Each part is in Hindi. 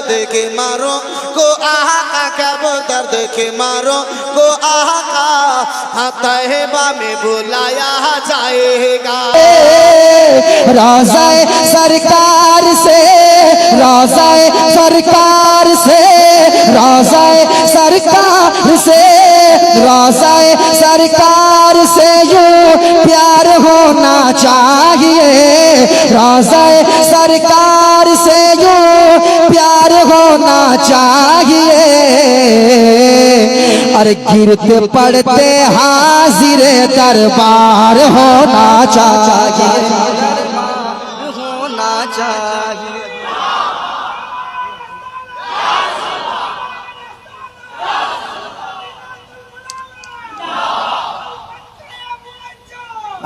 दर्द के मारो को आका, कब दर्द के मारो को आका, हाँ तहबा में बुलाया जाएगा। रोज़ा सरकार से, रोज़ा सरकार से, रोज़ा सरकार से, रोज़ा सरकार से यूं प्यार होना चाहिए। रोज़ा सरकार से यूं प्यार होना चाहिए। और गिरते पड़ते हाजिर दरबार होना चाहिए, होना चाहिए।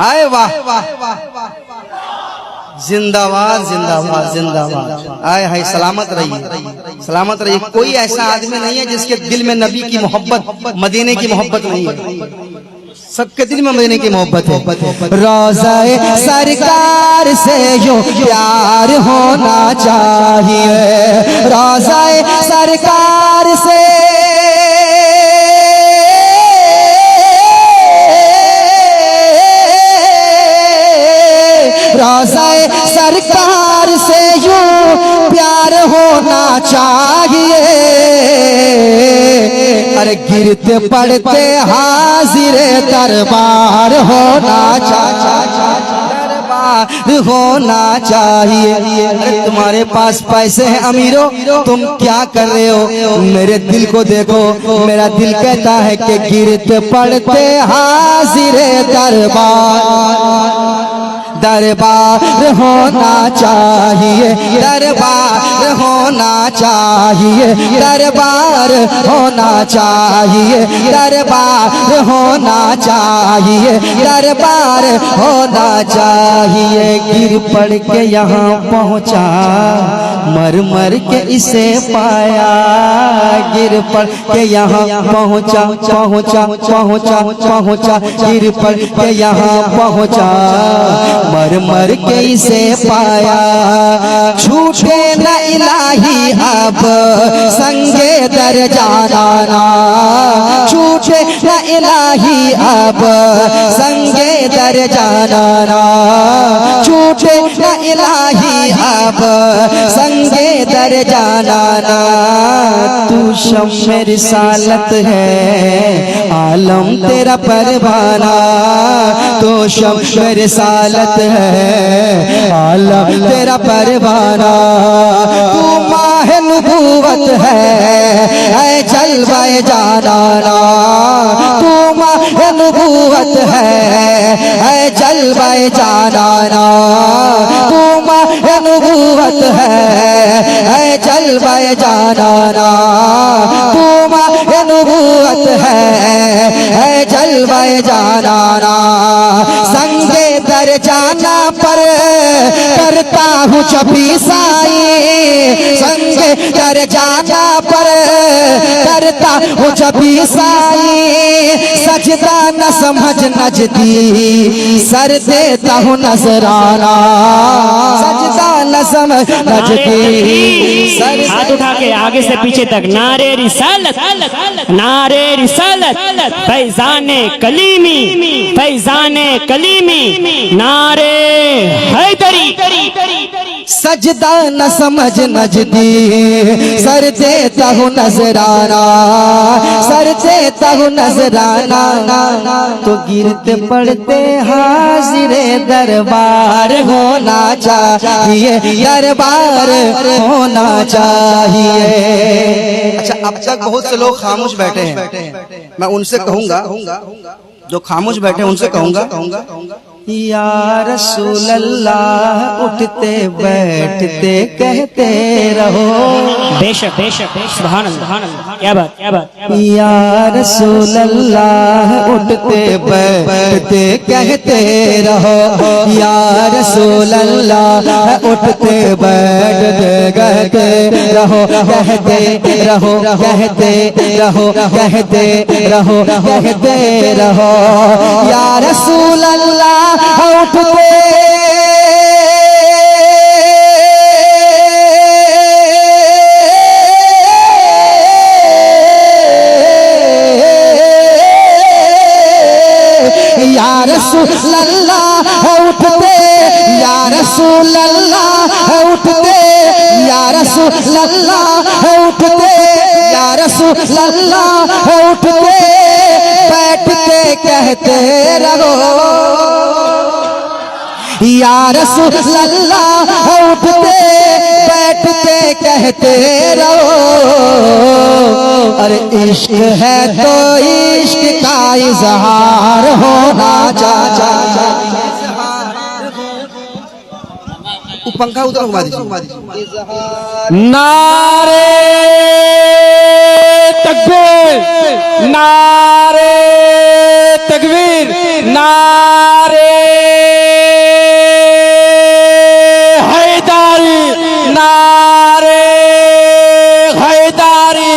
आए वाह, जिंदाबाद जिंदाबाद जिंदाबाद। आए हाय, सलामत रहिए, सलामत रहिए। कोई ऐसा आदमी नहीं है जिसके दिल में नबी की मोहब्बत, मदीने की मोहब्बत नहीं है। सबके दिल में मदीने की मोहब्बत है। रोज़ा सरकार से यूं प्यार होना चाहिए। रोज़ा सरकार से, रोज़ा सरकार से यूं प्यार होना चाहिए। अरे गिरते पड़ते हाजिर दरबार होना चाहिए, दरबार होना चाहिए। अरे तुम्हारे पास पैसे हैं अमीरों, तुम क्या कर रहे हो? मेरे दिल को देखो, मेरा दिल कहता है कि गिरते पड़ते हाजिर दरबार, दरबार होना चाहिए, दरबार होना चाहिए, दरबार होना चाहिए, दरबार होना चाहिए, दरबार होना चाहिए। गिर पड़ के यहाँ पहुँचा, मर मर के इसे पाया। गिर पड़ के यहाँ पहुँचा, पहुँचा पहुँचा पहुँचा, गिर पड़ के यहाँ पहुँचा, मर मर के इसे पाया। छूटे न इलाही अब संगे दर जाना, छूटे न इलाही अब संगे दर जाना, छूटे न इलाही अब संगे दर जाना। तू शम्मे रिसालत है, आलम तेरा परवाना। तो शम्मे रिसालत है, आलम तेरा परवाना। तू माह नबूवत है जलवाए जाना। तू माह नबूवत है जलवाए जाना। तू माह नबूवत है जलवाए जाना। तू माह नबूवत है जलवाए जाना। संगे दर जाना पर करता हूँ छपी साई, संगे दर जाना पर करता हूँ छपी साई। सजदा न समझ नजदी, सर देता हूँ नजराना। सजदा न समझ नजदी, हाथ उठा के आगे से पीछे तक नारे रिसालत, नारे रिसालत, फैजाने कलीमी, फैजाने कलीमी, नारे हैदरी। सजदा न समझ नजदी, सर देता हूँ नजराना, सर देता हूँ नजराना। तो गिरते पड़ते हाजिर दरबार होना चाहिए, दरबार होना चाहिए। अच्छा, अब तक बहुत से लोग खामोश बैठे हैं, मैं उनसे कहूंगा, जो खामोश बैठे हैं उनसे कहूंगा, या रसूल अल्लाह उठते बैठते कहते रहो। बेशक बेशक सुभान अल्लाह, क्या बात क्या बात। या रसूल अल्लाह उठते बैठते कहते रहो। या रसूल अल्लाह उठते बैठते कहते रहो, कहते रहो, कहते रहो, कहते रहो, कहते रहो। या रसूल अल्लाह उठते रसूल अल्लाह उठते, या रसूल अल्लाह उठते, या रसूल अल्लाह उठते, या रसूल अल्लाह उठते, बैठ के कहते रहो, या रसूल अल्लाह उठते, बैठते कहते रहो। अरे इश्क है तो इश्क का इजहार होना चाहिए। पंखा उधर घुमा दीजिए। नारे तकबीर, नारे तकबीर, नारे हैदारी, नारे हैदारी,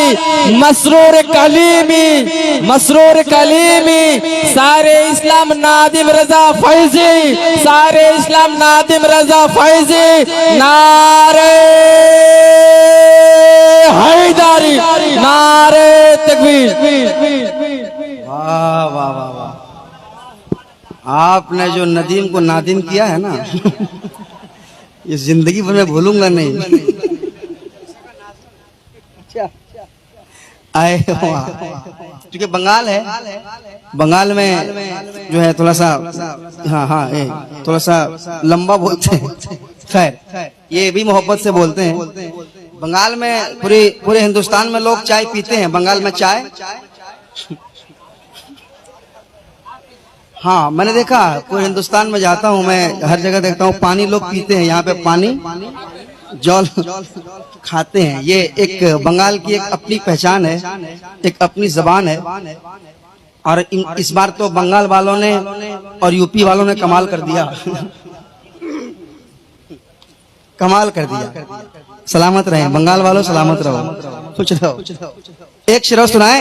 मसरूर कलीमी, मसरूर कलीमी, सारे इस्लाम नादिम रजा फैजी, सारे इस्लाम नादिम रजा फैजी, नारे हैदारी, नारे तकबीर। वाह वाह वाह वाह, आपने जो नदीम को नादिम किया है ना, ये जिंदगी भर में भूलूंगा नहीं। आए क्योंकि बंगाल है, बंगाल में जो है थोड़ा सा, हाँ हाँ थोड़ा सा लंबा बोलते हैं, खैर ये भी मोहब्बत से बोलते हैं। बंगाल में पूरे हिंदुस्तान में लोग चाय पीते हैं, बंगाल में चाय, हाँ मैंने देखा, पूरे हिंदुस्तान में जाता हूँ मैं, हर जगह देखता हूँ पानी लोग पीते हैं, यहाँ पे पानी जल खाते हैं। ये एक बंगाल की एक अपनी पहचान है, एक अपनी जबान है। और इस बार तो बंगाल वालों ने और यूपी वालों ने कमाल कर दिया, कमाल कर दिया। सलामत रहे बंगाल वालों, सलामत रहो, खुश रहो। एक शेर सुनाए,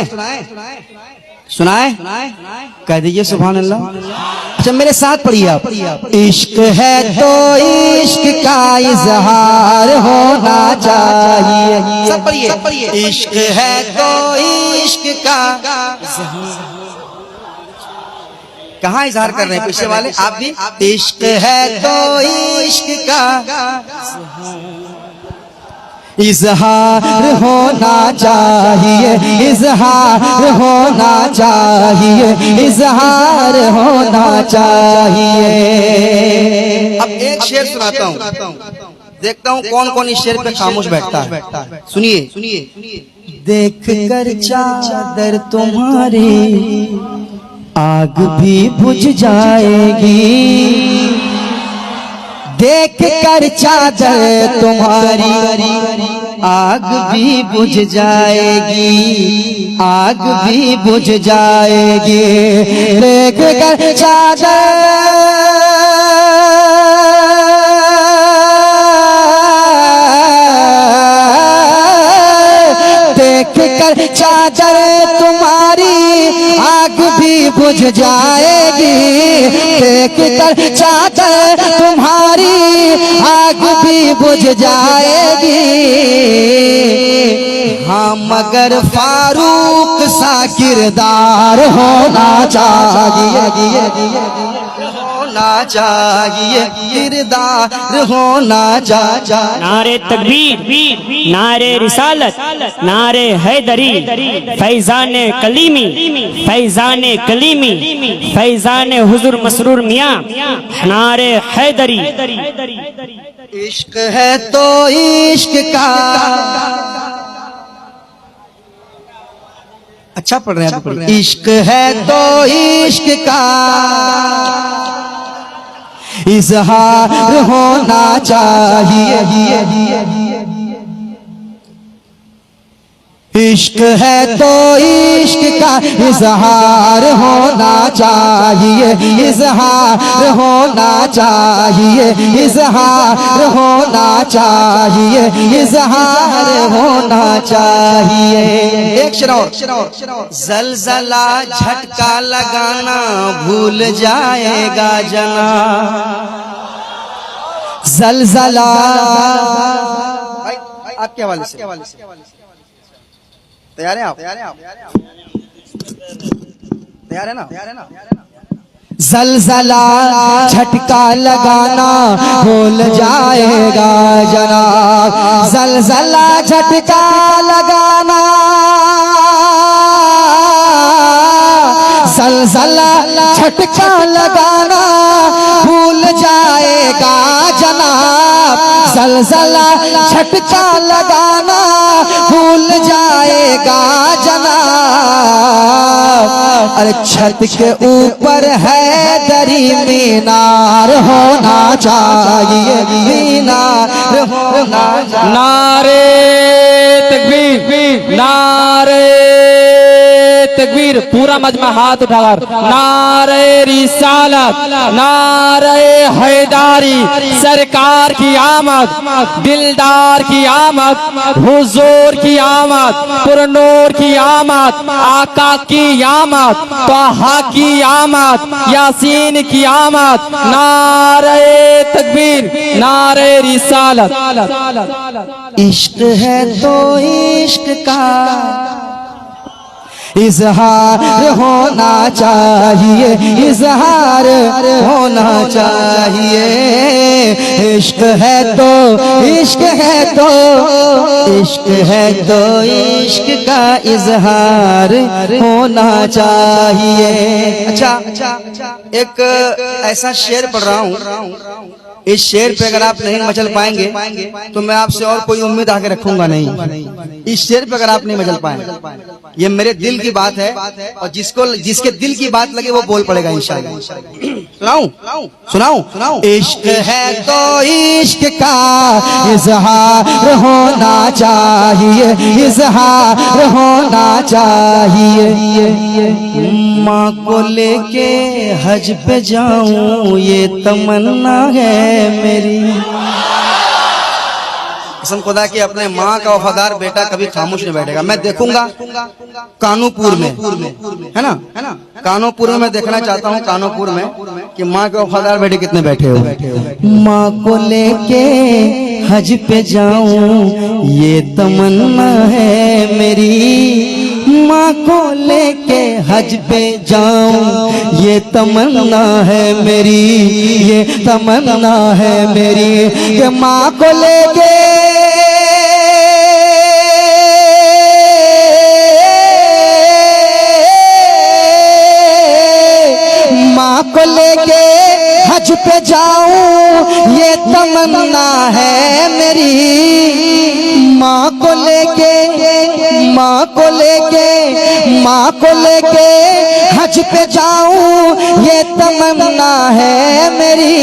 सुनाए, कह दीजिए सुभान अल्लाह। अच्छा मेरे साथ पढ़िए आप। इश्क है तो इश्क का इजहार होना चाहिए, सब पढ़िए। इश्क है तो इश्क का, कहाँ इजहार कर रहे हैं पीछे वाले, आप भी। इश्क है तो इश्क का इजहार होना चाहिए, इजहार होना चाहिए, इजहार होना चाहिए। अब एक शेर सुनाता हूँ, देखता हूँ कौन कौन इस शेर पे खामोश बैठता है। सुनिए। देख कर चादर तुम्हारी आग भी बुझ जाएगी, देख कर चादर तुम्हारी आग भी बुझ जाएगी, आग भी बुझ जाएगी। देख कर चादर, देख कर चादर तुम्हारी आग भी बुझ जाएगी, देख कर चादर तुम्हारी आग भी बुझ जाएगी। हाँ मगर फारूक सा किरदार होना चाहिए, होना चाहिए, किरदार होना चाहिए। नारे तकबीर, नारे रिसालत, नारे हैदरी, फैजान कलीमी, फैजान कलीमी, फैजान हुजूर मसरूर मियाँ, नारे हैदरी। इश्क है तो इश्क का, अच्छा पढ़ रहे हैं। इश्क है तो इश्क का इजहार होना चाहिए, इश्क है तो इश्क का इजहार होना चाहिए, इजहार होना चाहिए, इजहार होना चाहिए, इजहार होना चाहिए। एक शेर और। जलजला झटका लगाना भूल जाएगा जना, जलजला आपके हवाले से तैयार हैं आप? तैयार है ना? जलजला झटका लगाना भूल जाएगा जनाब, जलजला झटका लगाना, जलजला झटका लगाना भूल जाएगा जनाब, जलजला झटका लगाना भूल जाएगा जनाब। अरे छत के ऊपर है दरी मीनार होना चाहिए, मीनार होना चाहिए। नारे तकबीर, नारे तकबीर, पूरा मजमा हाथ उठाकर नारे रिसालत, नारे हैदारी, सरकार की आमद, दिलदार की आमद, हुजूर की आमद, पुरनूर की आमद, आका की आमद, तहा की आमद, यासीन की आमद, नारे तकबीर, नारे रिसालत। इश्क है तो इश्क का इजहार होना चाहिए, इजहार होना चाहिए। इश्क है तो इश्क है तो इश्क है तो इश्क का इजहार होना चाहिए। अच्छा, एक ऐसा शेर पढ़ रहा हूँ, इस शेर पे अगर आप नहीं मचल पाएंगे तो मैं आपसे और कोई उम्मीद आगे रखूंगा नहीं। इस शेर पे अगर आप नहीं मचल पाएंगे, ये मेरे दिल की बात है और जिसके दिल की बात लगे वो बोल पड़ेगा इंशाअल्लाह। सुनाऊं? इश्क है तो इश्क का इजहार होना चाहिए, इजहार होना चाहिए। माँ को लेके हज पे जाऊं ये तमन्ना है मेरी। कसम खुदा की अपने माँ का वफादार बेटा कभी खामोश नहीं बैठेगा। मैं देखूंगा कानूपुर में, है ना, कानूपुर में मैं देखना चाहता हूँ, कानूपुर में कि माँ के वफादार बेटे कितने बैठे हो। माँ को लेके हज पे जाऊं ये तमन्ना है मेरी, माँ को लेके हज पे जाऊं ये तमन्ना है मेरी, ये तमन्ना है मेरी कि माँ को लेके माँ को लेके हज पे जाऊं ये तमन्ना है मेरी। माँ को लेके माँ को लेके माँ को लेके हज पे जाऊं ये तमन्ना है मेरी।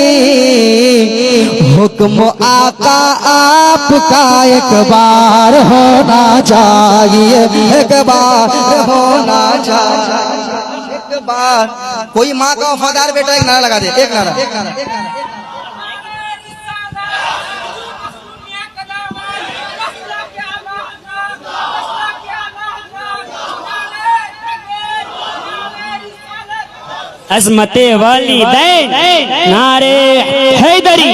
हुक्म आका आपका एक बार होना चाहिए, एक बार होना चाहिए, एक बार। कोई माँ का वफादार बेटा एक नारा लगा दे, एक नारा। अज़मते वालिदैन, नारे हैदरी।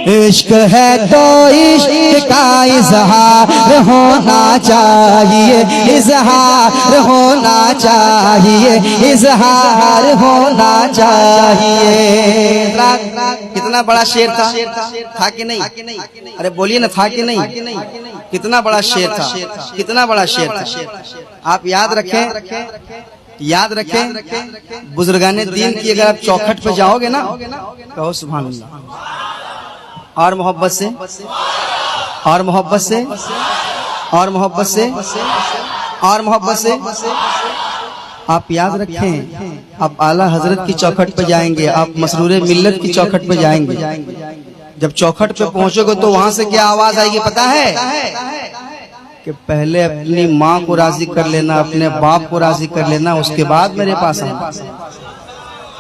इश्क है तो इश्क का इजहार होना चाहिए, इजहार होना चाहिए, इजहार होना चाहिए। कितना बड़ा शेर था कि नहीं? अरे बोलिए ना, था कि नहीं? कितना बड़ा शेर था, कितना बड़ा शेर था। आप याद रखें, याद रखें, बुजुर्गाने दीन की अगर आप चौखट पे जाओगे ना, कहो सुभान अल्लाह, और मोहब्बत से, और मोहब्बत से, और मोहब्बत से, और मोहब्बत से। आप याद रखें, आप आला हजरत की चौखट पे जाएंगे, आप मसरूरे मिल्लत की चौखट पे जाएंगे। जब चौखट पे पहुंचोगे तो वहां से क्या आवाज आएगी पता है? कि पहले अपनी माँ को राजी कर लेना, अपने बाप को राजी कर लेना, उसके बाद मेरे पास आना।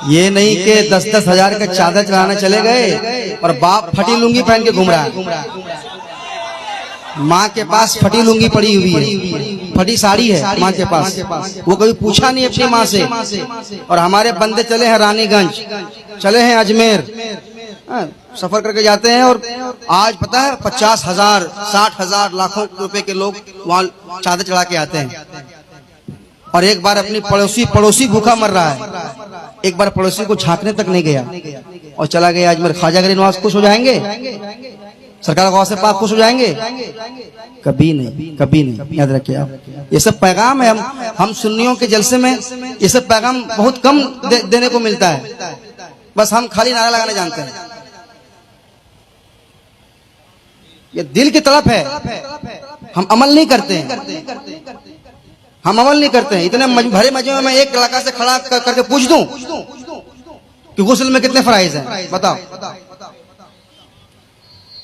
ये नहीं कि 10-10 हजार का चादर चढ़ाने चले गए और बाप फटी लुंगी पहन के घूम रहा है। माँ के पास फटी लुंगी पड़ी हुई है, फटी साड़ी है माँ के पास, वो कभी पूछा नहीं अपनी माँ से। और हमारे बंदे चले हैं रानीगंज, चले हैं अजमेर, सफर करके जाते हैं और आज पता है 50,000, 60,000, लाखों रुपए के लोग वहाँ चादर चढ़ा के आते हैं। और एक बार अपनी पड़ोसी भूखा मर रहा है, एक बार पड़ोसी को झांकने तक नहीं गया और चला गया अजमेर। ख्वाजा गरीब नवाज खुश हो जाएंगे? सरकार गौसे पाक खुश हो जाएंगे? कभी नहीं, कभी नहीं। याद रखिए आप, ये सब पैगाम है। हम सुन्नियों के जलसे में ये सब पैगाम बहुत कम देने को मिलता है, बस हम खाली नारा लगाने जानते हैं। ये दिल की तड़प है, हम अमल नहीं करते हैं, हम अमल नहीं करते हैं। इतने भरे मजमे में एक इलाका से खड़ा करके पूछ दूं कि गुस्ल में कितने फराइज हैं, बताओ।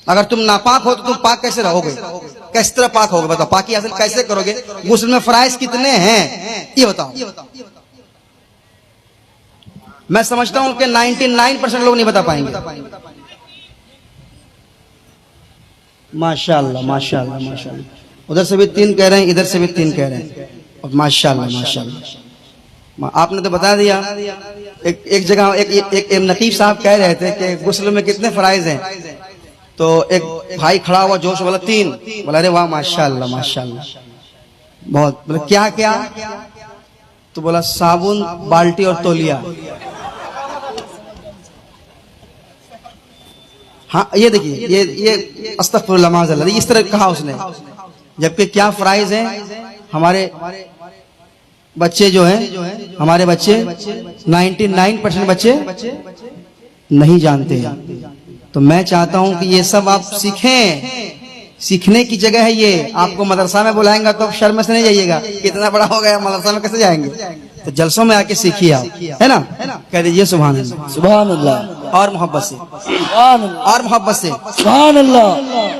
अगर तुम नापाक हो तो तुम पाक कैसे रहोगे? किस तरह पाक होगे? बताओ, पाकी हासिल कैसे करोगे? गुस्ल में फराइज कितने हैं ये बताओ। मैं समझता हूं कि 99% लोग नहीं बता पाएंगे। माशाअल्लाह, माशाअल्लाह, माशाअल्लाह। उधर से भी 3 कह रहे हैं, इधर से भी 3 कह रहे हैं। माशाअल्लाह, माशाअल्लाह। आपने तो बता दिया। एक जगह एक नकीब साहब कह रहे थे कि गुस्ल में कितने फराइज हैं, तो एक भाई खड़ा हुआ जोश बोला 3। बोला अरे वाह, माशाअल्लाह, माशाअल्लाह, बहुत। बोला क्या क्या? तो बोला साबुन, बाल्टी और तौलिया। हाँ, ये देखिए, ये अस्तगफिरुल्लाह माज़अल्लाह, इस तरह कहा उसने। जबकि क्या फराइज हैं? हमारे बच्चे जो हैं, हमारे बच्चे 99% बच्चे नहीं जानते हैं। तो मैं चाहता हूं कि ये सब आप सीखें। सीखने की जगह है ये। आपको मदरसा में बुलाएंगा तो शर्म से नहीं जाइएगा, कितना बड़ा हो गया, मदरसा में कैसे जाएंगे? तो जलसों में आके सीखिए आप, है ना? कह दीजिए सुभान अल्लाह, सुभान अल्लाह, और मोहब्बत से, सुभान अल्लाह, और मोहब्बत से, सुभान अल्लाह,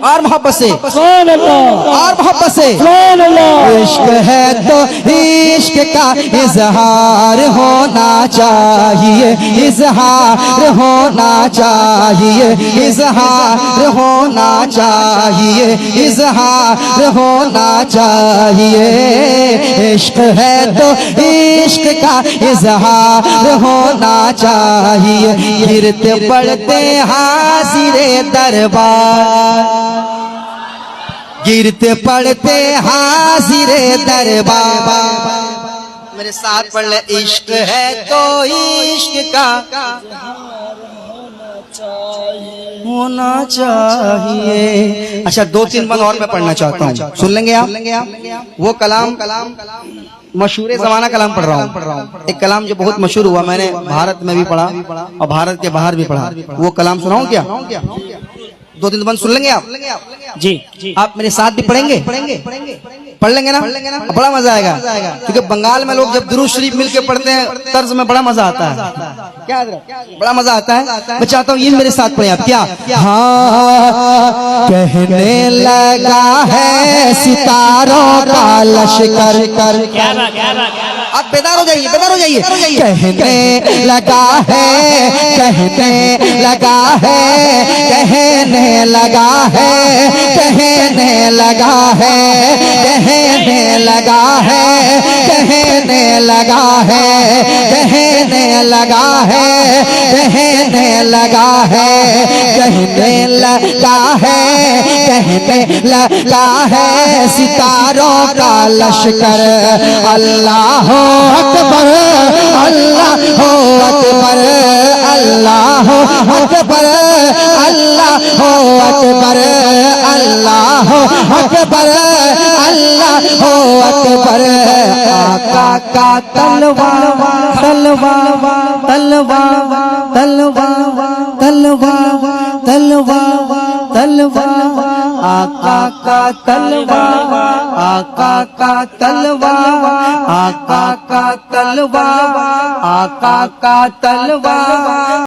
और मोहब्बत से, सुभान अल्लाह, और मोहब्बत से। सुभान अल्लाह। इश्क है तो इश्क का इजहार होना चाहिए, इजहार होना चाहिए, इजहार होना चाहिए, इजहार होना चाहिए। इश्क है तो इश्क का इजहार होना चाहिए। गिरते पड़ते हाजिरे दरबार, गिरते पड़ते हाजिरे दरबार। मेरे साथ पढ़ ले, इश्क है तो इश्क का होना चाहिए। अच्छा, 2-3 बंद और मैं पढ़ना चाहता हूँ, सुन लेंगे आप? वो कलाम मशहूर जमाना कलाम पढ़ रहा हूँ। एक कलाम जो बहुत मशहूर हुआ, मैंने भारत में भी पढ़ा और भारत के बाहर भी पढ़ा। वो कलाम सुनाऊं क्या? 2-3 बंद सुन लेंगे आप? जी आप मेरे साथ भी पढ़ेंगे? पढ़ लेंगे ना? बड़ा मजा आएगा, क्योंकि बंगाल में लोग जब दुरूद शरीफ मिलके पढ़ते हैं तर्ज में बड़ा मजा आता है। क्या बड़ा मजा आता है? मैं चाहता हूँ ये मेरे साथ पढ़े आप। क्या? हाँ, कहने लगा है सितारों का लश्कर कर। आप बेदार हो जाइए, बेदार हो जाइए। कहने लगा है, कहने लगा है, कहने लगा है, कहने लगा है, कहने लगा है, कहने लगा है, कहने लगा है, कहने लगा है, कहने लगा है, कहने लगा है सितारों का लश्कर। अल्लाह अकबर, अल्लाह अकबर, अल्लाह अकबर, अल्लाह अकबर, अल्लाह अकबर, अल्लाह अकबर। आका का तलवार, तलवार, तलवार, तलवार, तलवार, तलवार, तलवार। आका का तलवार, आका का तलवार, आका का तलवार, आका का तलवार।